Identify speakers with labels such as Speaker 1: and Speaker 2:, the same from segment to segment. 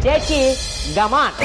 Speaker 1: ಚೇಚಿ ಗಮಾನ್.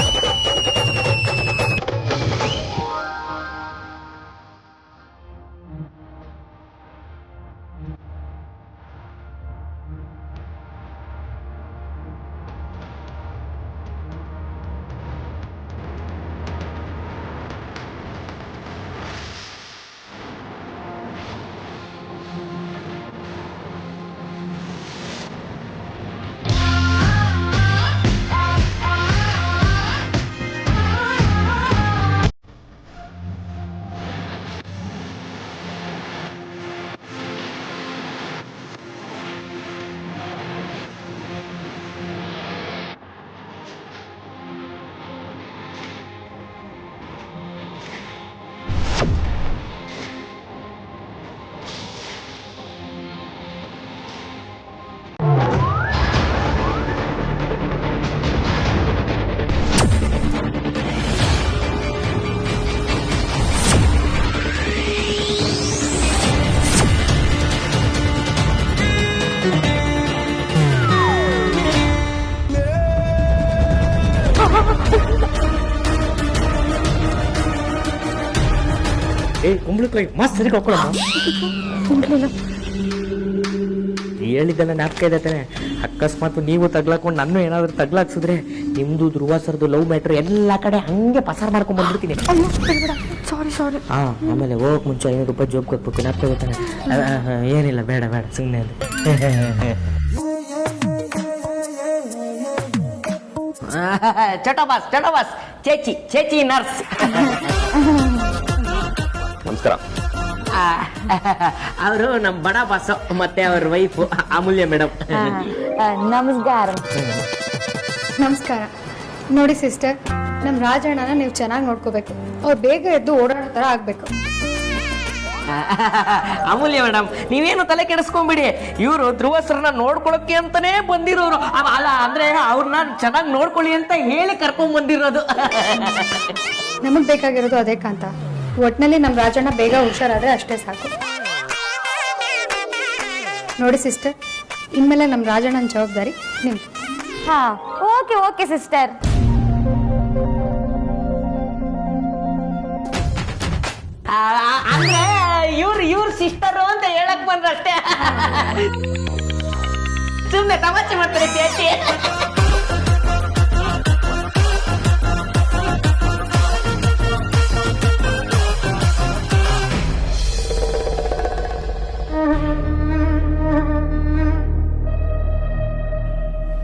Speaker 2: ಕುಂಬಳಕಾಯಿ ಮಸ್ತ್ ಸರಿ ಹಾಕೊಳ್ಳಮ್ಮ. ಹೇಳಿದ್ದೆಲ್ಲ ಜ್ಞಾಪಕ ಇದೆ ತಾನೆ. ಅಕಸ್ಮಾತ್ ನೀವು ತಗ್ಲಾಕೊಂಡು ನಾನು ಏನಾದ್ರು ತಗ್ಲಾಕ್ಸಿದ್ರೆ ನಿಮ್ದು ಧ್ರುವ ಸರ್ದು ಲವ್ ಮ್ಯಾಟ್ರ್ ಎಲ್ಲ ಕಡೆ ಹಂಗೆ ಪಸಾರ ಮಾಡ್ಕೊಂಡ್ ಬಂದ್ಬಿಡ್ತೀನಿ.
Speaker 3: ಸಾರಿ.
Speaker 2: ಹಾ, ಆಮೇಲೆ ಹೋಗಕ್ ಮುಂಚೆ 500 ರೂಪಾಯಿ ಜೋಬ್ ಕೊಟ್ಬೇಕು. ಜ್ಞಾಪಕ ಇದೆ ತಾನೆ. ಏನಿಲ್ಲ, ಬೇಡ ಸುಮ್ಮನೆ ಅದು.
Speaker 1: ಚಟೋ ಬಾಸ್ ಚೇಚಿ ನರ್ಸ್.
Speaker 4: ನಮಸ್ಕಾರ.
Speaker 1: ಅವರು ನಮ್ಮ ಬಡ ಬಾಸ್ ಮತ್ತೆ ಅವ್ರ ವೈಫ್ ಅಮೂಲ್ಯ ಮೇಡಮ್.
Speaker 3: ನಮಸ್ಕಾರ. ನೋಡಿ ಸಿಸ್ಟರ್, ನಮ್ಮ ರಾಜಣ್ಣನ ನೀವು ಚೆನ್ನಾಗಿ ನೋಡ್ಕೋಬೇಕು. ಅವ್ರು ಬೇಗ ಎದ್ದು ಓಡಾಡೋ ಥರ ಆಗ್ಬೇಕು.
Speaker 1: ಅಮೂಲ್ಯ ಮೇಡಮ್, ನೀವೇನು ತಲೆ ಕೆಡಿಸ್ಕೊಂಬಿಡಿ. ಇವರು ಧ್ರುವ ಸರ್ನ ನೋಡ್ಕೊಳಕ್ಕೆ ಅಂತಾನೆ ಬಂದಿರೋರು. ಅಲ್ಲ ಅಂದ್ರೆ ಅವ್ರನ್ನ ಚೆನ್ನಾಗಿ ನೋಡ್ಕೊಳ್ಳಿ ಅಂತ ಹೇಳಿ ಕರ್ಕೊಂಡ್ ಬಂದಿರೋದು.
Speaker 3: ನಮಗ್ ಬೇಕಾಗಿರೋದು ಅದೇ ಕಾಂತ. ಒಟ್ನಲ್ಲಿ ನಮ್ಮ ರಾಜಣ್ಣ ಬೇಗ ಹುಷಾರಾದ್ರೆ ಅಷ್ಟೇ ಸಾಕು. ನೋಡಿ ಸಿಸ್ಟರ್, ಇನ್ಮೇಲೆ ನಮ್ಮ ರಾಜಣ್ಣನ ಜವಾಬ್ದಾರಿ ನಿಮ್ದು.
Speaker 5: ಹಾ, ಓಕೆ ಸಿಸ್ಟರ್.
Speaker 1: ಅಂದ್ರೆ ಇವ್ರ ಸಿಸ್ಟರು ಅಂತ ಹೇಳಕ್ ಬಂದ್ರಷ್ಟೇ. ಸುಮ್ಮನೆ ತಮಾಷೆ ಮಾಡ್ತಾರೆ ಚೇಚಿ.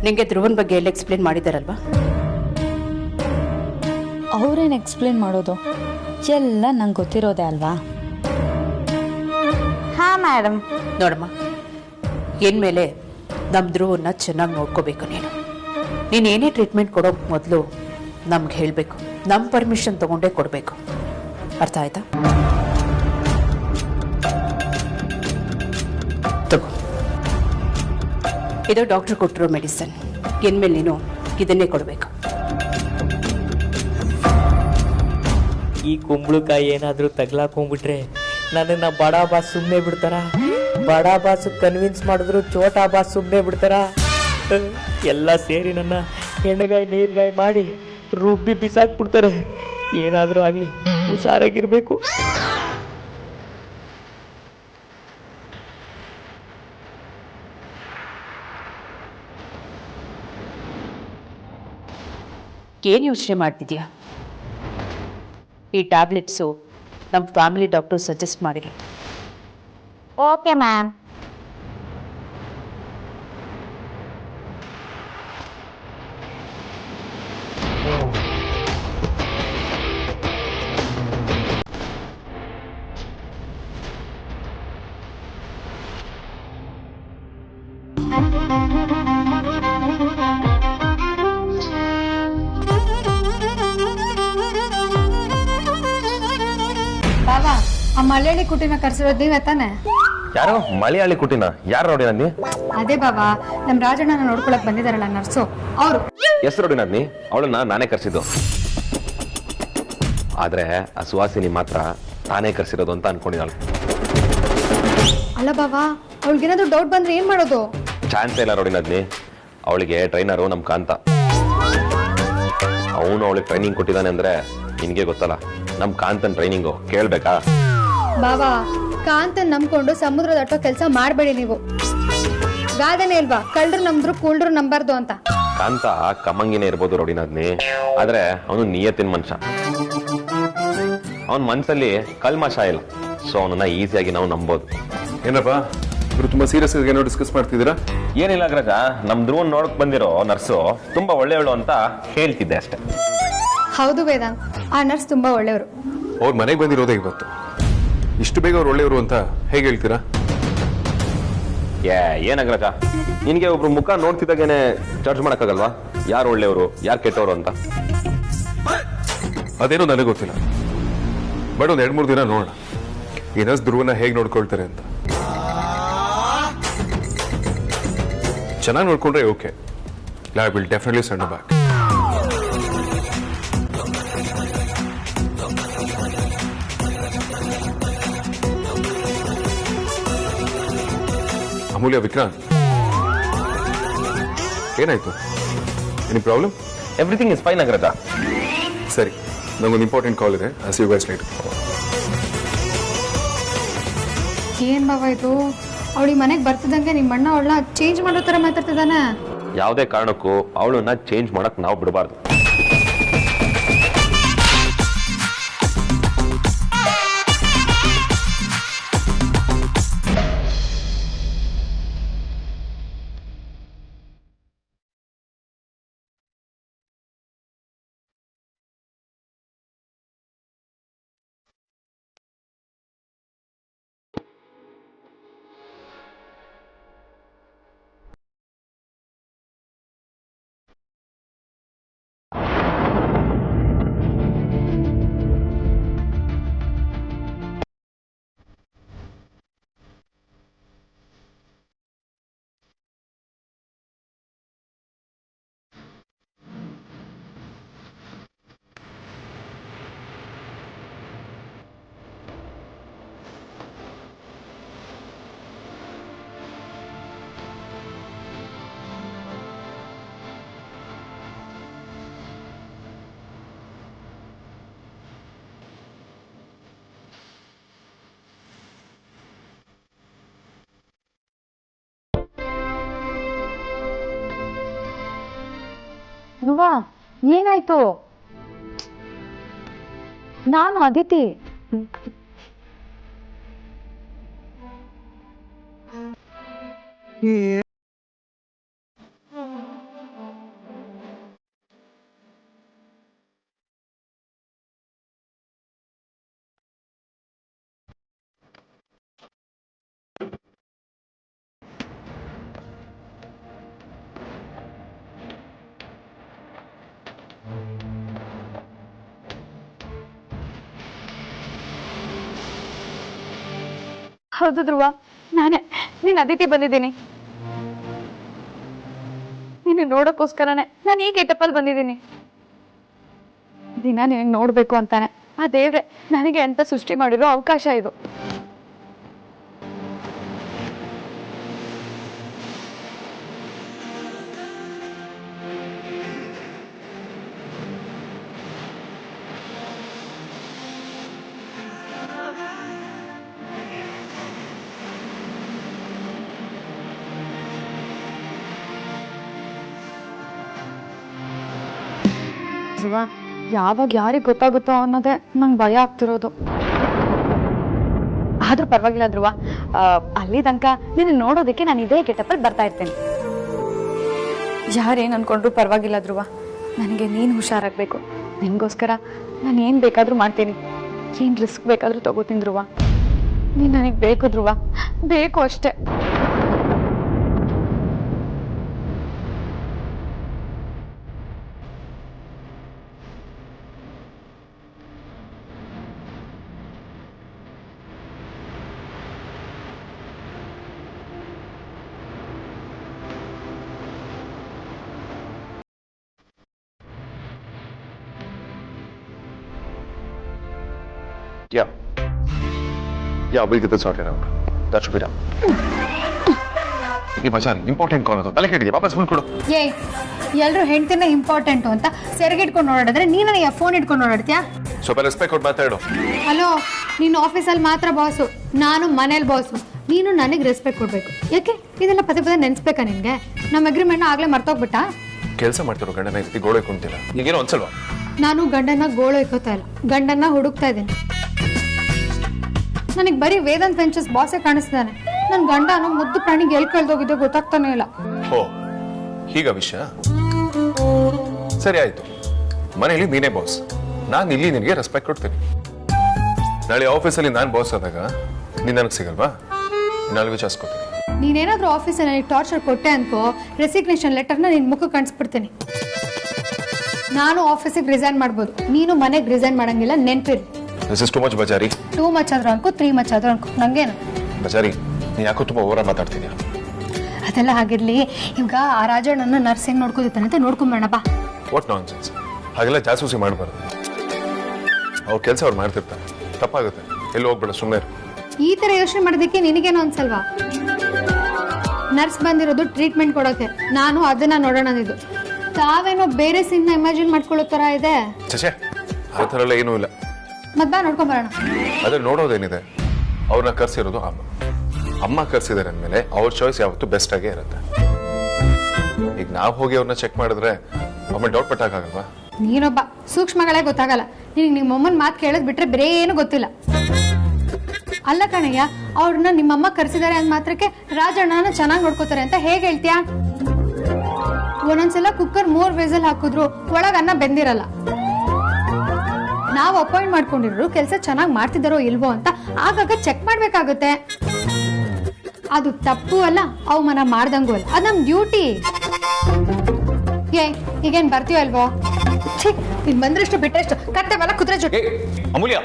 Speaker 6: ನಿಂಗೆ ಧ್ರುವನ್ ಬಗ್ಗೆ ಎಲ್ಲ ಎಕ್ಸ್ಪ್ಲೇನ್ ಮಾಡಿದಾರಲ್ವಾ?
Speaker 5: ಅವ್ರೇನು ಎಕ್ಸ್ಪ್ಲೇನ್ ಮಾಡೋದು, ಎಲ್ಲ ನಂಗೆ ಗೊತ್ತಿರೋದೆ ಅಲ್ವಾ? ಹಾ ಮೇಡಮ್.
Speaker 6: ನೋಡಮ್ಮ, ಇನ್ಮೇಲೆ ನಮ್ಮ ಧ್ರುವನ್ನ ಚೆನ್ನಾಗಿ ನೋಡ್ಕೋಬೇಕು. ನೀನು ಏನೇ ಟ್ರೀಟ್ಮೆಂಟ್ ಕೊಡೋಕೆ ಮೊದಲು ನಮ್ಗೆ ಹೇಳಬೇಕು. ನಮ್ಮ ಪರ್ಮಿಷನ್ ತಗೊಂಡೇ ಕೊಡಬೇಕು. ಅರ್ಥ ಆಯ್ತಾ? ತಗೋ, ಇದು ಡಾಕ್ಟರ್ ಕೊಟ್ಟಿರೋ ಮೆಡಿಸನ್. ಇನ್ಮೇಲೆ ನೀನು ಇದನ್ನೇ ಕೊಡಬೇಕು.
Speaker 2: ಈ ಕುಂಬಳಕಾಯಿ ಏನಾದ್ರೂ ತಗ್ಲಾಕೊಂಡ್ಬಿಟ್ರೆ ನನ್ನನ್ನ ಬಡ ಬಾಸ್ ಸುಮ್ಮನೆ ಬಿಡ್ತಾರ? ಬಡ ಬಾಸ್ ಕನ್ವಿನ್ಸ್ ಮಾಡಿದ್ರು ಚೋಟಾ ಬಾಸ್ ಸುಮ್ಮನೆ ಬಿಡ್ತಾರ? ಎಲ್ಲ ಸೇರಿ ನನ್ನ ಹೆಣ್ಣಗಾಯಿ ನೀರ್ಗಾಯಿ ಮಾಡಿ ರುಬ್ಬಿ ಬಿಸಾಕ್ಬಿಡ್ತಾರೆ. ಏನಾದ್ರೂ ಆಗ್ಲಿ, ಹುಷಾರಾಗಿರ್ಬೇಕು.
Speaker 6: ಏನು ಯೋಚನೆ ಮಾಡ್ತಿದ್ಯಾ? ಈ ಟ್ಯಾಬ್ಲೆಟ್ಸು ನಮ್ಮ ಫ್ಯಾಮಿಲಿ ಡಾಕ್ಟರ್ ಸಜೆಸ್ಟ್ ಮಾಡಿಲ್ಲ.
Speaker 5: Okay ma'am.
Speaker 3: ಬಾಬಾ, ಆ ಮಲಯಾಳಿ ಕುಟಿನ ಕರ್ಸಿರೋದು ನೀವೇ ತಾನೆ?
Speaker 4: ಯಾರು ಮಲಯಾಳಿ ಕುಟಿನ? ಯಾರು ನೋಡಿ ನಂದಿ?
Speaker 3: ಅದೇ ಬಾಬಾ, ನಮ್ ರಾಜಣ್ಣನ ನೋಡ್ಕೊಳಕ್ ಬಂದಿದಾರಲ್ಲ ನರ್ಸು, ಅವ್ರು.
Speaker 4: ಹೆಸರು ನೋಡಿ ನಂದಿ, ಅವಳನ್ನ ನಾನೇ ಕರ್ಸಿದ್ದು. ಆದ್ರೆ ಆ ಸುವಾಸಿನಿ ಮಾತ್ರ ನಾನೇ ಕರ್ಸಿರೋದು ಅಂತ ಅನ್ಕೊಂಡಿದ್ದಾಳೆ.
Speaker 3: ಅಲ್ಲ ಬಾಬಾ, ಅವಳಿಗೇನಾದ್ರು ಡೌಟ್ ಬಂದ್ರೆ ಏನ್ ಮಾಡೋದು?
Speaker 4: ಚಾನ್ಸ್ ಇಲ್ಲ ನೋಡಿ ನಂದಿ. ಅವಳಿಗೆ ಟ್ರೈನರು ನಮ್ ಕಾಂತ. ಅವನು ಅವಳಿಗೆ ಟ್ರೈನಿಂಗ್ ಕೊಟ್ಟಿದ್ದಾನೆ ಅಂದ್ರೆ ನಿನಗೆ ಗೊತ್ತಲ್ಲ, ನಮ್ಮ ಕಾಂತನ್ ಟ್ರೈನಿಂಗು ಕೇಳ್ಬೇಕಾ?
Speaker 3: ಬಾಬಾ, ಕಾಂತನ್ ನಂಬ್ಕೊಂಡು ಸಮುದ್ರ ದಾಟೋ ಕೆಲಸ ಮಾಡಬೇಡಿ ನೀವು. ಗಾದೆನೇ ಇಲ್ವಾ, ಕಳ್ಳರು ನಂಬ್ರು ಕೂಳ್ರು ನಂಬಾರ್ದು ಅಂತ.
Speaker 4: ಕಾಂತ ಕಮ್ಮಂಗಿನೇ ಇರ್ಬೋದು ರೌಡಿನಾದ್ನಿ, ಆದ್ರೆ ಅವನು ನಿಯತ್ತಿನ ಮನುಷ್ಯ. ಅವನ ಮನ್ಸಲ್ಲಿ ಕಲ್ಮಶ ಇಲ್ಲ, ಸೊ ಅವನನ್ನ ಈಸಿಯಾಗಿ ನಾವು ನಂಬೋದು.
Speaker 7: ಏನಪ್ಪ ಇವರು ತುಂಬಾ ಸೀರಿಯಸ್ ಆಗಿ ಏನೋ ಡಿಸ್ಕಸ್ ಮಾಡ್ತಿದ್ದೀರಾ?
Speaker 4: ಏನಿಲ್ಲ ಅಗ್ರಜ, ನಮ್ ಧ್ರುವನ್ ನೋಡಕ್ ಬಂದಿರೋ ನರ್ಸು ತುಂಬಾ ಒಳ್ಳೆಯವಳು ಅಂತ ಹೇಳ್ತಿದ್ದೆ ಅಷ್ಟೇ.
Speaker 3: ಹೌದು ವೇದಾಂತ್, ಆ ನರ್ಸ್ ತುಂಬಾ ಒಳ್ಳೆಯವರು.
Speaker 7: ಅವ್ರ ಮನೆಗೆ ಬಂದಿರೋದೇ ಇವತ್ತು. ಇಷ್ಟು ಬೇಗ ಅವ್ರು ಒಳ್ಳೆಯವರು ಅಂತ ಹೇಗೆ ಹೇಳ್ತೀರಾ?
Speaker 4: ಏನ್ ಅಗ್ರಜ, ನಿನ್ಗೆ ಒಬ್ರು ಮುಖ ನೋಡ್ತಿದ್ದಾಗೇನೆ ಜಡ್ಜ್ ಮಾಡಕ್ಕಾಗಲ್ವಾ ಯಾರು ಒಳ್ಳೆಯವರು ಯಾರು ಕೆಟ್ಟವರು ಅಂತ?
Speaker 7: ಅದೇನೋ ನನಗೆ ಗೊತ್ತಿಲ್ಲ, ಬಟ್ ಒಂದ್ 2-3 ದಿನ ನೋಡೋಣ ಈ ನರ್ಸ್ ಧ್ರುವನ ಹೇಗೆ ನೋಡ್ಕೊಳ್ತಾರೆ ಅಂತ. ಚೆನ್ನಾಗಿ ನೋಡ್ಕೊಂಡ್ರೆ okay, I will definitely send back. Amulya, Vikrant, ಏನಾಯ್ತು? Any problem?
Speaker 4: Everything is fine Agraja.
Speaker 7: ಸರಿ, ನಂಗೊಂದು ಇಂಪಾರ್ಟೆಂಟ್ ಕಾಲ್ ಇದೆ. I see you guys later.
Speaker 3: ಏನ್ ಬಾಬಾ ಇದು? ಅವಳಿಗೆ ಮನೆಗೆ ಬರ್ತಿದ್ದಂಗೆ ನಿಮ್ಮ ಅಣ್ಣ ಅವಳನ್ನ ಚೇಂಜ್ ಮಾಡೋ ತರ ಮಾತಾಡ್ತಿದ್ದಾನೆ.
Speaker 4: ಯಾವುದೇ ಕಾರಣಕ್ಕೂ ಅವಳನ್ನ ಚೇಂಜ್ ಮಾಡಕ್ ನಾವು ಬಿಡಬಾರ್ದು.
Speaker 5: ಧ್ರುವ, ಏನಾಯ್ತು? ನಾನು ಅದಿತಿ. ಹೌದು ಧ್ರುವ, ನಾನೇ ನೀನ್ ಅದಿತಿ ಬಂದಿದ್ದೀನಿ. ನೀನು ನೋಡೋಕ್ಕೋಸ್ಕರನೇ ನಾನು ಈ ಗೆಟಪ್ಪಲ್ಲಿ ಬಂದಿದ್ದೀನಿ. ದಿನ ನಿನಗೆ ನೋಡ್ಬೇಕು ಅಂತಾನೆ ಆ ದೇವ್ರೆ ನನಗೆ ಅಂತ ಸೃಷ್ಟಿ ಮಾಡಿರೋ ಅವಕಾಶ ಇದು. ಧ್ರುವ, ಯಾವಾಗ ಯಾರಿಗೆ ಗೊತ್ತಾಗುತ್ತೋ ಅನ್ನೋದೇ ನಂಗೆ ಭಯ ಆಗ್ತಿರೋದು. ಆದ್ರೂ ಪರವಾಗಿಲ್ಲ ಧ್ರುವ, ಅಲ್ಲಿ ತನಕ ನಿನ್ನ ನೋಡೋದಕ್ಕೆ ನಾನು ಇದೇ ಗೆಟಪ್ಪಲ್ಲಿ ಬರ್ತಾ ಇರ್ತೇನೆ. ಯಾರೇನು ಅನ್ಕೊಂಡ್ರು ಪರವಾಗಿಲ್ಲ ಧ್ರುವ, ನನಗೆ ನೀನು ಹುಷಾರಾಗಬೇಕು. ನಿನಗೋಸ್ಕರ ನಾನು ಏನು ಬೇಕಾದರೂ ಮಾಡ್ತೀನಿ, ಏನು ರಿಸ್ಕ್ ಬೇಕಾದರೂ ತಗೋತೀನಿ ಧ್ರುವ. ನೀನು ನನಗೆ ಬೇಕು ಧ್ರುವ, ಬೇಕು ಅಷ್ಟೇ.
Speaker 4: Yeah. Yeah, we'll get this sorted out. That should be done.
Speaker 7: ಈ ಮಜಾ ಇಂಪಾರ್ಟೆಂಟ್ ಕಾಲ್ ಅದು ತಲೆ ಕೆಟ್ಟಿದೆ ವಾಪಸ್ ಫೋನ್ ಕೊಡು.
Speaker 3: ಏಯ್ ಎಲ್ಲರೂ ಹೆಂಡ್ತಿನ ಇಂಪಾರ್ಟೆಂಟು ಅಂತ ಸೆರಗಿಟ್ಕೊಂಡು ಓಡಾಡಿದ್ರೆ ನೀನು ನನಗೆ ಫೋನ್ ಇಟ್ಕೊಂಡು ಓಡಾಡ್ತೀಯಾ?
Speaker 7: ಸ್ವಲ್ಪ ರೆಸ್ಪೆಕ್ಟ್ ಕೊಟ್ಟು ಮಾತಾಡು.
Speaker 3: ಹಲೋ, ನೀನು ಆಫೀಸಲ್ಲಿ ಮಾತ್ರ ಬಾಸು, ನಾನು ಮನೇಲಿ ಬಾಸು. ನೀನು ನನಗೆ ರೆಸ್ಪೆಕ್ಟ್ ಕೊಡಬೇಕು. ಯಾಕೆ ಇದೆಲ್ಲ ಪದೇ ಪದೇ ನೆನೆಸ್ಬೇಕಾ ನಿನಗೆ? ನಮ್ಮ ಅಗ್ರಿಮೆಂಟ್ನ ಆಗಲೇ ಮರ್ತೋಗ್ಬಿಟ್ಟಾ?
Speaker 7: ಕೆಲಸ ಮಾಡ್ತಿರೋ ಗಂಡನ ರೀತಿ ಗೋಳೆ ಕುಂತಿಲ್ಲ, ಈಗೇನೋ ಅನ್ಸಲ್ವಾ?
Speaker 3: ನಾನು ಗಂಡನ್ನ ಗೋಳು ಇಕ್ಕೋತಾ ಇಲ್ಲ, ಗಂಡನ್ನ ಹುಡುಕ್ತಾ ಇದ್ದೀನಿ. ನನಗೆ ಬರೀ ವೇದಾಂತ್ ವೆಂಚರ್ಸ್ ಬಾಸೇ ಕಾಣಿಸ್ತಾನೆ. ನನ್ನ ಗಂಡನು ಮುದ್ದು ಪ್ರಾಣಿಗೆ ಎಲ್ಲಿ ಕಳ್ದೋಗಿದ್ದೆ ಗೊತ್ತಾಗ್ತಾನೆ ಇಲ್ಲ.
Speaker 7: ಓ ಹೀಗ ವಿಷಯ. ಸರಿ ಆಯ್ತು, ಮನೇಲಿ ನೀನೇ ಬಾಸ್, ನಾನು ಇಲ್ಲಿ ನಿನಗೆ ರೆಸ್ಪೆಕ್ಟ್ ಕೊಡ್ತೀನಿ. ನಾಳೆ ಆಫೀಸಲ್ಲಿ ನಾನು ಬಾಸ್ ಆದಾಗ ನೀನ್ ನನಗೆ ಸಿಗಲ್ವಾ? ನಾಳೆ ವಿಚಾರಿಸ್ಕೊತೀನಿ.
Speaker 3: ನೀನೇನಾದ್ರೂ ಆಫೀಸಲ್ಲಿ ನನಗೆ ಟಾರ್ಚರ್ ಕೊಟ್ಟೆ ಅನ್ಕೋ, ರೆಸಿಗ್ನೇಷನ್ ಲೆಟರ್ನ ನಿನ್ನ ಮುಖಕ್ಕೆ ಕಾಣಿಸ್ಬಿಡ್ತೀನಿ. ನಾನು ಆಫೀಸಿಗೆ ರಿಸೈನ್ ಮಾಡ್ಬೋದು, ನೀನು ಮನೆಗೆ ರಿಸೈನ್ ಮಾಡಂಗಿಲ್ಲ, ನೆನ್ಪಿರ್ಲಿ.
Speaker 7: ದಿಸ್ ಇಸ್ ಟು ಮಚ್ ಬಜಾರಿ.
Speaker 3: ಟೂ ಮಚ್ ಆದ್ರೂ ಅನ್ಕೋ, 3 ಮಚ್ ಆದ್ರೂ ಅನ್ಕೋ, ನಂಗೇನು
Speaker 7: ಬಜಾರಿ. ನೀ ಯಾಕೋ ತುಂಬಾ ಓವರ್ ಮಾತಾಡ್ತಿದ್ಯಾ?
Speaker 3: ಅದೆಲ್ಲ ಆಗಿರ್ಲಿ. ಈಗ ಆ ರಾಜಣ್ಣನ ನರ್ಸ್ ಹೆಂಗ್ ನೋಡ್ಕೋದಿತ್ತಾನೆ ಅಂತ ನೋಡ್ಕೊಂಬರೋಣ ಬಾ.
Speaker 7: ವಾಟ್ ನಾನ್ ಸೆನ್ಸ್, ಹಾಗೆಲ್ಲ ಜಾಸೂಸಿ ಮಾಡಬಾರ್ದು. ಅವ್ರ ಕೆಲಸ ಅವ್ರು ಮಾಡ್ತಿರ್ತಾರೆ, ತಪ್ಪಾಗುತ್ತೆ. ಎಲ್ಲಿ ಹೋಗ್ಬೇಡ, ಸುಮ್ಮನೆ.
Speaker 3: ಈ ತರ ಯೋಚನೆ ಮಾಡೋದಕ್ಕೆ ನಿನಗೇನು ಅನ್ಸಲ್ವಾ? ನರ್ಸ್ ಬಂದಿರೋದು ಟ್ರೀಟ್ಮೆಂಟ್ ಕೊಡೋಕೆ, ನಾನು ಅದನ್ನ ನೋಡೋಣ ಅಂದಿದ್ದು. ತಾವೇನೋ ಬೇರೆ ಸೀನ್ ಇಮ್ಯಾಜಿನ್ ಮಾಡ್ಕೊಳ್ಳೋ ತರ ಇದೆ.
Speaker 7: ಚಚೆ, ಆ ಥರ ಎಲ್ಲ ಏನೂ ಇಲ್ಲ.
Speaker 3: ಮತ್ ಬಾ ನೋಡ್ಕೊಂಬರೋಣ.
Speaker 7: ಅದ್ರ ನೋಡೋದೇನಿದೆ, ಅವ್ರನ್ನ ಕರ್ಸಿರೋದು ಅಮ್ಮ ಕರ್ಸಿದಾರೆ ಅಂದ್ಮೇಲೆ ಅವ್ರ ಚಾಯ್ಸ್ ಯಾವತ್ತೂ ಬೆಸ್ಟ್ ಆಗೇ ಇರುತ್ತೆ. ಈಗ ನಾವು ಹೋಗಿ ಅವ್ರನ್ನ ಚೆಕ್ ಮಾಡಿದ್ರೆ ಒಮ್ಮೆ ಡೌಟ್ ಪಟ್ಟಾಗಲ್ವಾ?
Speaker 3: ನೀನೊಬ್ಬ ಸೂಕ್ಷ್ಮಗಳೇ ಗೊತ್ತಾಗಲ್ಲ. ನಿನಗೆ ನಿಮ್ಮಮ್ಮನ ಮಾತು ಕೇಳೋದ್ ಬಿಟ್ರೆ ಬೇರೆ ಏನು ಗೊತ್ತಿಲ್ಲ. ಅಲ್ಲ ಕಣಯ್ಯ, ಅವ್ರನ್ನ ನಿಮ್ಮಮ್ಮ ಕರ್ಸಿದಾರೆ ಅಂದ್ ಮಾತ್ರಕ್ಕೆ ರಾಜಣ್ಣನ ಚೆನ್ನಾಗಿ ನೋಡ್ಕೋತಾರೆ ಅಂತ ಹೇಗೆ ಹೇಳ್ತೀಯಾ? ಒಂದೊಂದ್ಸಲ ಕುಕ್ಕರ್ 3 ವಿಸಲ್ ಹಾಕಿದ್ರು ಒಳಗ ಅನ್ನ ಬೆಂದಿರಲ್ಲ. ನಾವು ಅಪಾಯಿಂಟ್ ಮಾಡ್ಕೊಂಡಿರೋ ಕೆಲಸ ಚೆನ್ನಾಗಿ ಮಾಡ್ತಿದಾರೋ ಇಲ್ವೋ ಅಂತ ಆಗಾಗ ಚೆಕ್ ಮಾಡ್ಬೇಕಾಗುತ್ತೆ. ಅದು ತಪ್ಪು ಅಲ್ಲ, ಅವಮಾನ ಮಾಡ್ದಂಗೂ ಅಲ್ಲ, ಅದು ನಮ್ ಡ್ಯೂಟಿ. ಈಗೇನ್ ಬರ್ತೀವೋ ಅಲ್ವೋ? ನೀನ್ ಬಂದ್ರಷ್ಟು ಬಿಟ್ಟರೆಷ್ಟು ಕರ್ತೇವಲ್ಲ ಕುದುರೆ ಜೊತೆ.
Speaker 7: ಅಮೂಲ್ಯ,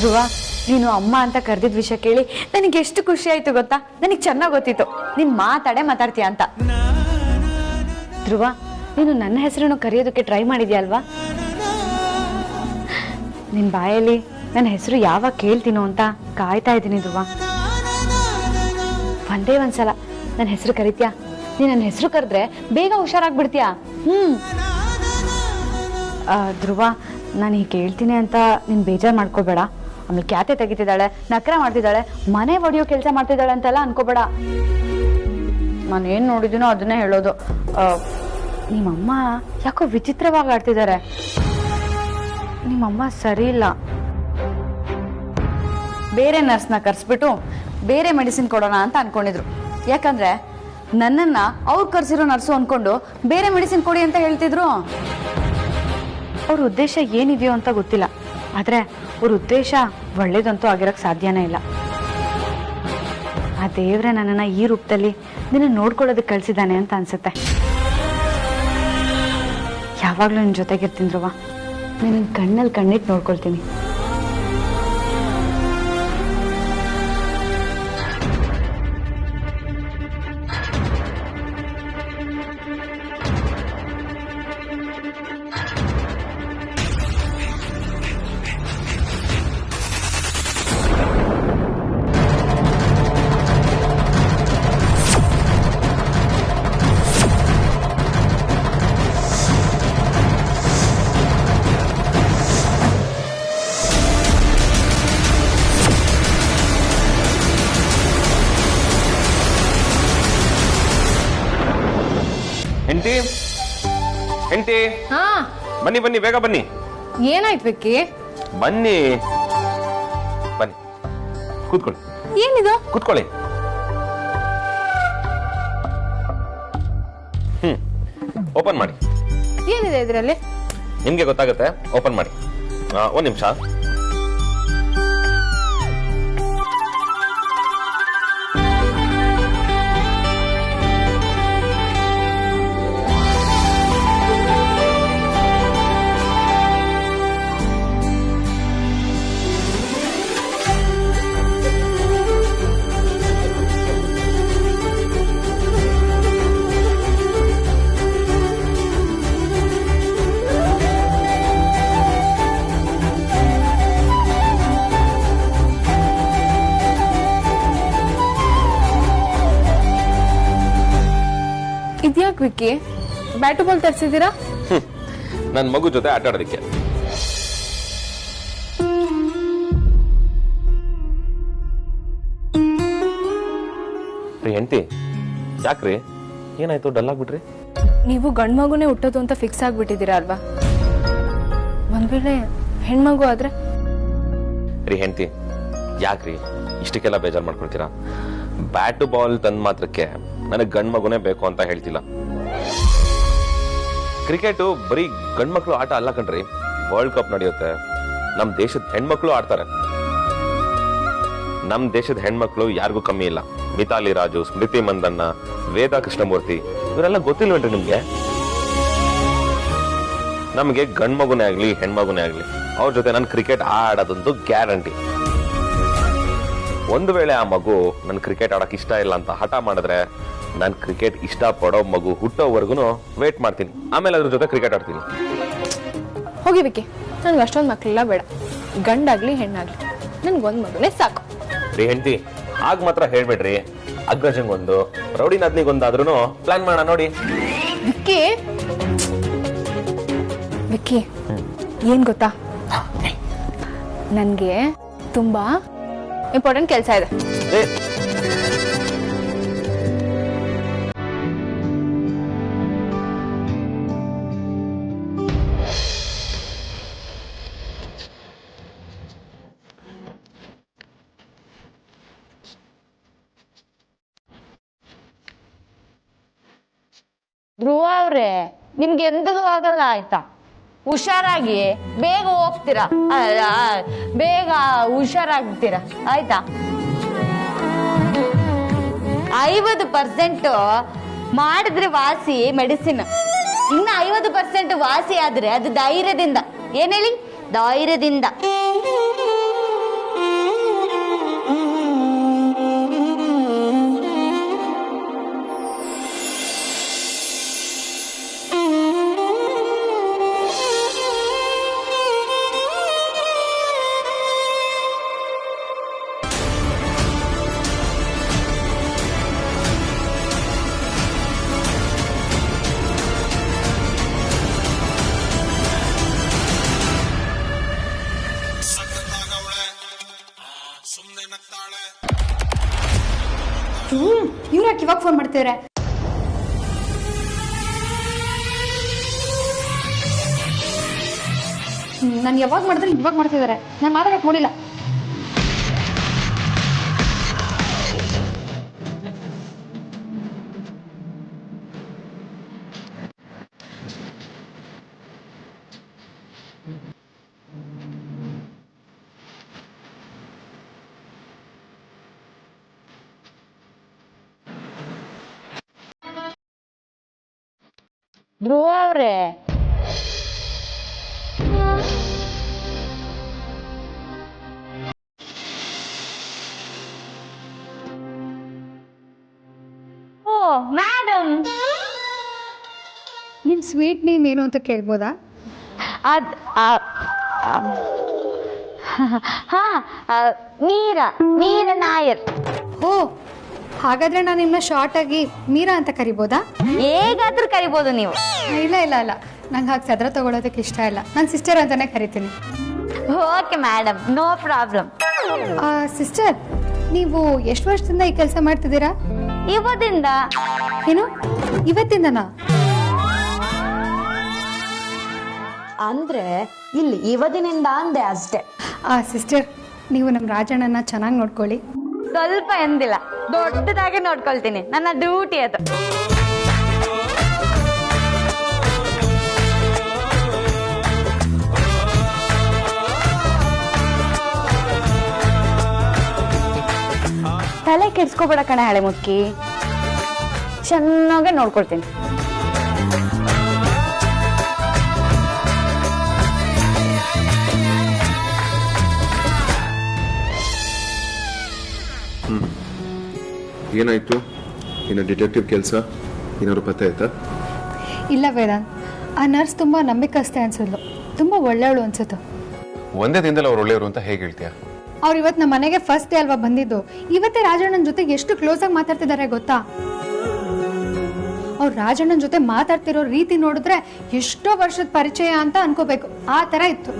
Speaker 5: ಧ್ರುವ, ನೀನು ಅಮ್ಮ ಅಂತ ಕರೆದಿದ್ದ ವಿಷಯ ಕೇಳಿ ನನಗೆ ಎಷ್ಟು ಖುಷಿ ಆಯ್ತು ಗೊತ್ತಾ? ನನಗೆ ಚೆನ್ನಾಗಿ ಗೊತ್ತಿತ್ತು ನೀನ್ ಮಾತಾಡ್ತೀಯ ಅಂತ. ಧ್ರುವ, ನೀನು ನನ್ನ ಹೆಸರನ್ನು ಕರೆಯೋದಕ್ಕೆ ಟ್ರೈ ಮಾಡಿದ್ಯಾ ಅಲ್ವಾ? ನಿನ್ ಬಾಯಲ್ಲಿ ನನ್ನ ಹೆಸರು ಯಾವಾಗ ಕೇಳ್ತೀನೋ ಅಂತ ಕಾಯ್ತಾ ಇದ್ದೀನಿ ಧ್ರುವ. ಒಂದೇ ಒಂದ್ಸಲ ನನ್ನ ಹೆಸರು ಕರಿತ್ಯಾ? ನೀನ್ ನನ್ನ ಹೆಸರು ಕರೆದ್ರೆ ಬೇಗ ಹುಷಾರಾಗ್ಬಿಡ್ತೀಯಾ? ಧ್ರುವ, ನಾನು ಹೀಗೆ ಹೇಳ್ತೀನಿ ಅಂತ ನೀನ್ ಬೇಜಾರು ಮಾಡ್ಕೋಬೇಡ. ಆಮೇಲೆ ಕ್ಯಾತೆ ತೆಗಿತಿದ್ದಾಳೆ, ನಕರ ಮಾಡ್ತಿದ್ದಾಳೆ, ಮನೆ ಒಡೆಯೋ ಕೆಲಸ ಮಾಡ್ತಿದ್ದಾಳೆ ಅಂತೆಲ್ಲ ಅನ್ಕೋಬೇಡ. ನಾನು ಏನ್ ನೋಡಿದ್ದೀನೋ ಅದನ್ನೇ ಹೇಳೋದು. ನಿಮ್ಮಮ್ಮ ಯಾಕೋ ವಿಚಿತ್ರವಾಗಿ ಆಡ್ತಿದ್ದಾರೆ. ನಿಮ್ಮಮ್ಮ ಸರಿ ಇಲ್ಲ. ಬೇರೆ ನರ್ಸ್ನ ಕರ್ಸ್ಬಿಟ್ಟು ಬೇರೆ ಮೆಡಿಸಿನ್ ಕೊಡೋಣ ಅಂತ ಅನ್ಕೊಂಡಿದ್ರು. ಯಾಕಂದ್ರೆ ನನ್ನನ್ನ ಅವ್ರು ಕರ್ಸಿರೋ ನರ್ಸು ಅನ್ಕೊಂಡು ಬೇರೆ ಮೆಡಿಸಿನ್ ಕೊಡಿ ಅಂತ ಹೇಳ್ತಿದ್ರು. ಅವ್ರ ಉದ್ದೇಶ ಏನಿದೆಯೋ ಅಂತ ಗೊತ್ತಿಲ್ಲ, ಆದ್ರೆ ಅವ್ರ ಉದ್ದೇಶ ಒಳ್ಳೇದಂತೂ ಆಗಿರಕ್ ಸಾಧ್ಯನೇ ಇಲ್ಲ. ಆ ದೇವ್ರೆ ನನ್ನನ್ನ ಈ ರೂಪದಲ್ಲಿ ನಿನ್ನ ನೋಡ್ಕೊಳ್ಳೋದಕ್ಕೆ ಕಳ್ಸಿದ್ದಾನೆ ಅಂತ ಅನ್ಸುತ್ತೆ. ಯಾವಾಗ್ಲೂ ನಿನ್ ಜೊತೆಗಿರ್ತೀನಿ ಧ್ರುವ. ನಿನ್ನ ಕಣ್ಣಲ್ಲಿ ಕಣ್ಣಿಟ್ಟು ನೋಡ್ಕೊಳ್ತೀನಿ.
Speaker 4: ಹೆಂಡತಿ, ಬನ್ನಿ ಬನ್ನಿ, ಬೇಗ ಬನ್ನಿ.
Speaker 5: ಏನಾಯ್ತು ವಿಕ್ಕಿ?
Speaker 4: ಬನ್ನಿ ಬನ್ನಿ, ಕೂತ್ಕೊಳ್ಳಿ.
Speaker 5: ಏನಿದು?
Speaker 4: ಕೂತ್ಕೊಳ್ಳಿ. ಓಪನ್ ಮಾಡಿ.
Speaker 5: ಏನಿದೆ ಇದರಲ್ಲಿ?
Speaker 4: ನಿಮ್ಗೆ ಗೊತ್ತಾಗುತ್ತೆ, ಓಪನ್ ಮಾಡಿ. ಒಂದ್ ನಿಮಿಷ.
Speaker 8: ವಿಕ್ಕಿ ಬ್ಯಾಟು ಬಾಲ್ ತರಿಸಿದ್ದೀರಾ?
Speaker 4: ನನ್ನ ಮಗು ಜೊತೆ ಆಟ ಆಡೋದಕ್ಕೆ. ಹೆಂಡತಿ ಯಾಕ್ರಿ, ಏನಾಯ್ತು ಡಲ್ ಆಗ್ಬಿಟ್ರಿ?
Speaker 8: ನೀವು ಗಂಡು ಮಗುನೇ ಹುಟ್ಟೋದು ಅಂತ ಫಿಕ್ಸ್ ಆಗ್ಬಿಟ್ಟಿದ್ದೀರಾ ಅಲ್ವಾ? ಒಂದ್ ವೇಳೆ ಹೆಣ್ಮಗು ಆದ್ರೆ?
Speaker 4: ರೀ ಹೆಂಡತಿ ಯಾಕ್ರಿ ಇಷ್ಟಕ್ಕೆಲ್ಲ ಬೇಜಾರು ಮಾಡ್ಕೊಳ್ತೀರಾ? ಬ್ಯಾಟು ಬಾಲ್ ತಂದ್ ಮಾತ್ರಕ್ಕೆ ನನಗೆ ಗಂಡ್ ಮಗುನೇ ಬೇಕು ಅಂತ ಹೇಳ್ತಿಲ್ಲ. ಕ್ರಿಕೆಟು ಬರೀ ಗಂಡ್ ಮಕ್ಳು ಆಟ ಅಲ್ಲ ಕಣ್ರಿ. ವರ್ಲ್ಡ್ ಕಪ್ ನಡೆಯುತ್ತೆ, ನಮ್ ದೇಶದ ಹೆಣ್ಮಕ್ಳು ಆಡ್ತಾರೆ. ನಮ್ ದೇಶದ ಹೆಣ್ಮಕ್ಳು ಯಾರಿಗೂ ಕಮ್ಮಿ ಇಲ್ಲ. ಮಿತಾಲಿ ರಾಜು, ಸ್ಮೃತಿ ಮಂದಣ್ಣ, ವೇದಾ ಕೃಷ್ಣಮೂರ್ತಿ ಇವರೆಲ್ಲ ಗೊತ್ತಿಲ್ವೇನ್ರಿ ನಿಮ್ಗೆ? ನಮ್ಗೆ ಗಂಡ್ ಮಗುನೇ ಆಗ್ಲಿ ಹೆಣ್ಮಗುನೇ ಆಗ್ಲಿ ಅವ್ರ ಜೊತೆ ನಾನು ಕ್ರಿಕೆಟ್ ಆಡೋದಂತೂ ಗ್ಯಾರಂಟಿ. ಒಂದು ವೇಳೆ ಆ ಮಗು ನನ್ ಕ್ರಿಕೆಟ್ ಆಡಕ್ ಇಷ್ಟ ಇಲ್ಲ ಅಂತ ಹಠ ಮಾಡಿದ್ರೆ ನಾನು ಕ್ರಿಕೆಟ್ ಇಷ್ಟ ಪಡೋ ಮಗು ಹುಟ್ಟೋವರೆಗೂ ವೇಟ್ ಮಾಡ್ತೀನಿ. ಆಮೇಲೆ ಅದ್ರ ಜೊತೆ ಕ್ರಿಕೆಟ್ ಆಡ್ತೀನಿ.
Speaker 8: ಹೋಗಿ ವಿಕ್ಕಿ, ನನ್ಗೆ ಅಷ್ಟೊಂದು ಮಕ್ಕಳೆಲ್ಲ ಬೇಡ. ಗಂಡಾಗ್ಲಿ ಹೆಣ್ಣಾಗ್ಲಿ ನನ್ಗೊಂದ್ ಮಗುನೇ ಸಾಕು.
Speaker 4: ರೀ ಹೆಂಡತಿ ಆಗ ಮಾತ್ರ ಹೇಳ್ಬೇಡ್ರಿ. ಅಗ್ರಜಂಗೊಂದು ರೌಡಿ ನದ್ನಿಗೊಂದಾದ್ರೂ ಪ್ಲಾನ್ ಮಾಡೋಣ ನೋಡಿ.
Speaker 8: ವಿಕ್ಕಿ ವಿಕ್ಕಿ ಏನ್ ಗೊತ್ತಾ, ನನ್ಗೆ ತುಂಬಾ ಇಂಪಾರ್ಟೆಂಟ್ ಕೆಲಸ ಇದೆ.
Speaker 5: ಧ್ರುವ ಅವ್ರೆ, ನಿಮ್ಗೆ ಎಂದೂ ಆಗಲ್ಲ ಆಯ್ತಾ? ಹುಷಾರಾಗಿ ಬೇಗ ಹೋಗ್ತೀರಾ, ಬೇಗ ಹುಷಾರಾಗ್ತೀರಾ ಆಯ್ತಾ? 50% ಮಾಡಿದ್ರೆ ವಾಸಿ ಮೆಡಿಸಿನ್, ಇನ್ನು 50% ವಾಸಿ ಆದ್ರೆ ಅದು ಧೈರ್ಯದಿಂದ. ಏನ್ ಹೇಳಿ? ಧೈರ್ಯದಿಂದ.
Speaker 3: ಇವ್ರು ಯಾಕೆ ಇವಾಗ ಫೋನ್ ಮಾಡ್ತಿದ್ರೆ? ನಾನು ಯಾವಾಗ ಮಾಡಿದ್ರೆ ಇವಾಗ ಮಾಡ್ತಿದ್ದಾರೆ. ನಾನು ಮಾತಾಡಕ್ ನೋಡಿಲ್ಲ.
Speaker 5: ಧ್ರುವ ಅವ್ರೆ, ಓ ಮೇಡಮ್,
Speaker 3: ನಿಮ್ ಸ್ವೀಟ್ ನೇಮ್ ಏನು ಅಂತ ಕೇಳ್ಬೋದಾ?
Speaker 5: ಅದ್ ನೀರ ನಾಯರ್.
Speaker 3: ಓ, ಹಾಗಾದ್ರೆ ನಾನು ನಿಮ್ಮನ್ನ ಶಾರ್ಟ್ ಆಗಿ ಮೀರಾ ಅಂತ ಕರಿಬೋದಾ?
Speaker 5: ಹೇಗಾದ್ರೂ ಕರಿಬೋದು ನೀವು.
Speaker 3: ಇಲ್ಲ ಇಲ್ಲ ಇಲ್ಲ, ನಂಗೆ ಹಾಗೆ ಸದ್ರ ತಗೊಳೋದಕ್ಕೆ ಇಷ್ಟ ಇಲ್ಲ. ನಾನು ಸಿಸ್ಟರ್ ಅಂತಾನೆ ಕರಿತೀನಿ.
Speaker 5: Okay madam, no problem.
Speaker 3: Sister, ನೀವು ಎಷ್ಟು ವರ್ಷದಿಂದ ಈ ಕೆಲಸ ಮಾಡ್ತಿದ್ದೀರಾ?
Speaker 5: ಇವತ್ತಿಂದ.
Speaker 3: ಏನು ಇವತ್ತಿಂದನಾ?
Speaker 5: ಅಂದ್ರೆ ಇಲ್ಲಿ ಇವತ್ತಿನಿಂದ ಅಂದೆ ಅಷ್ಟೇ.
Speaker 3: ಸಿಸ್ಟರ್, ನೀವು ನಮ್ಮ ರಾಜಣ್ಣನ ಚೆನ್ನಾಗಿ ನೋಡ್ಕೊಳ್ಳಿ.
Speaker 5: ಸ್ವಲ್ಪ ಎಂದಿಲ್ಲ, ದೊಡ್ಡದಾಗಿ ನೋಡ್ಕೊಳ್ತೀನಿ. ನನ್ನ ಡ್ಯೂಟಿ ಅದು. ತಲೆ ಕೆಡ್ಸ್ಕೋಬೇಡ ಕಣೆ ಹಳೆ ಮುಕ್ಕಿ, ಚೆನ್ನಾಗೆ ನೋಡ್ಕೊಳ್ತೀನಿ.
Speaker 7: ಏನಾಯ್ತು? ಇನ್ನು ಡಿಟೆಕ್ಟಿವ್ ಕೆಲಸ ಏನಾದ್ರು ಪತ್ತೆ ಆಯ್ತಾ?
Speaker 3: ಇಲ್ಲ ವೇದಾಂತ್, ಆ ನರ್ಸ್ ತುಂಬಾ ನಂಬಿಕಸ್ತೆ ಅನ್ಸಿದ್ಲು. ತುಂಬಾ ಒಳ್ಳೆಯವಳು ಅನ್ಸುತ್ತೆ.
Speaker 7: ಒಂದೇ ದಿನದಲ್ಲಿ ಅವ್ರು ಒಳ್ಳೆಯವರು ಅಂತ ಹೇಗೆ ಹೇಳ್ತೀಯಾ?
Speaker 3: ಅವ್ರು ಇವತ್ತು ನಮ್ಮ ಮನೆಗೆ ಫಸ್ಟ್ ಡೇ ಅಲ್ವಾ ಬಂದಿದ್ದು. ಇವತ್ತೇ ರಾಜಣ್ಣನ ಜೊತೆ ಎಷ್ಟು ಕ್ಲೋಸ್ ಆಗಿ ಮಾತಾಡ್ತಿದ್ದಾರೆ ಗೊತ್ತಾ? ಅವ್ರು ರಾಜಣ್ಣನ ಜೊತೆ ಮಾತಾಡ್ತಿರೋ ರೀತಿ ನೋಡಿದ್ರೆ ಎಷ್ಟೋ ವರ್ಷದ ಪರಿಚಯ ಅಂತ ಅನ್ಕೋಬೇಕು, ಆ ತರ ಇತ್ತು.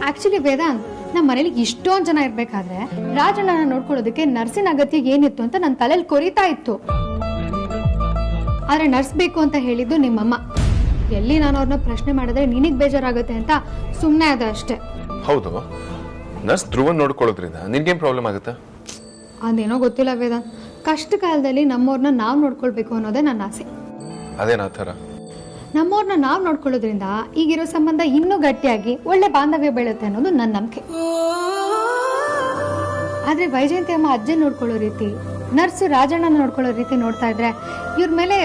Speaker 3: ಆಕ್ಚುಲಿ ವೇದಾಂತ್, ನಮ್ಮ ಮನೇಲಿ ಇಷ್ಟೊಂದ್ ಜನ ಇರ್ಬೇಕಾದ್ರೆ ರಾಜಣ್ಣನ ನೋಡ್ಕೊಳ್ಳೋದಕ್ಕೆ ನರ್ಸಿನ ಅಗತ್ಯ ಏನಿತ್ತು ಅಂತ ನನ್ನ ತಲೆಯಲ್ಲಿ ಕೊರಿತಾ ಇತ್ತು. ಆದ್ರೆ ನರ್ಸ್ ಬೇಕು ಅಂತ ಹೇಳಿದ್ದು ನಿಮ್ಮಮ್ಮ. ಎಲ್ಲಿ ನಾನು ಅವ್ರನ್ನ ಪ್ರಶ್ನೆ ಮಾಡಿದ್ರೆ ನಿನಗ್ ಬೇಜಾರಾಗುತ್ತೆ ಅಂತ ಸುಮ್ಮನೆ ಅದ ಅಷ್ಟೇ.
Speaker 7: ಹೌದು, ನರ್ಸ್ ಧ್ರುವನ್ ನೋಡ್ಕೊಳ್ಳೋದ್ರಿಂದ ನಿನ್ಗೇನ್ ಪ್ರಾಬ್ಲಮ್ ಆಗುತ್ತೆ?
Speaker 3: ಅದೇನೋ ಗೊತ್ತಿಲ್ಲ ವೇದಾಂತ್, ಕಷ್ಟ ಕಾಲದಲ್ಲಿ ನಮ್ಮವ್ರನ್ನ ನಾವ್ ನೋಡ್ಕೊಳ್ಬೇಕು ಅನ್ನೋದೇ ನನ್ನ ಆಸೆ.
Speaker 7: ಅದೇನಾ ಥರ?
Speaker 3: ನಮ್ಮವ್ರನ್ನ ನಾವ್ ನೋಡ್ಕೊಳ್ಳೋದ್ರಿಂದ ಈಗಿರೋ ಸಂಬಂಧ ಇನ್ನೂ ಗಟ್ಟಿಯಾಗಿ ಒಳ್ಳೆ ಬಾಂಧವ್ಯ ಬೆಳುತ್ತೆ ಅನ್ನೋದು ನನ್ನ ನಂಬಿಕೆ. ಆದ್ರೆ ವೈಜಯಂತಿ ಅಮ್ಮ ಅಜ್ಜನ್ ನೋಡ್ಕೊಳ್ಳೋ ರೀತಿ, ನರ್ಸ್ ರಾಜಣ್ಣನ ನೋಡ್ಕೊಳ್ಳೋ ರೀತಿ ನೋಡ್ತಾ ಇದ್ರೆ ಇವ್ರ ಮೇಲೆ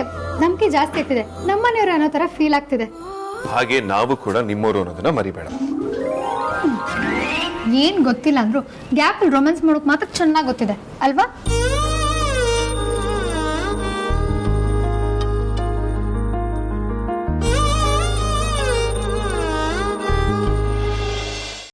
Speaker 3: ನಂಬಿಕೆ ಜಾಸ್ತಿ ಆಗ್ತಿದೆ, ನಮ್ಮನೆಯವ್ರು ಅನ್ನೋ ತರ ಫೀಲ್ ಆಗ್ತಿದೆ.
Speaker 7: ಹಾಗೆ ನಾವು ಕೂಡ ನಿಮ್ಮವರು ಅನ್ನೋದನ್ನ ಮರಿಬೇಡ.
Speaker 3: ಏನ್ ಗೊತ್ತಿಲ್ಲ ಅಂದ್ರು ಗ್ಯಾಪ್ ರೊಮ್ಯಾನ್ಸ್ ಮಾಡೋಕ್ ಮಾತ್ರ ಚೆನ್ನಾಗಿ ಗೊತ್ತಿದೆ ಅಲ್ವಾ?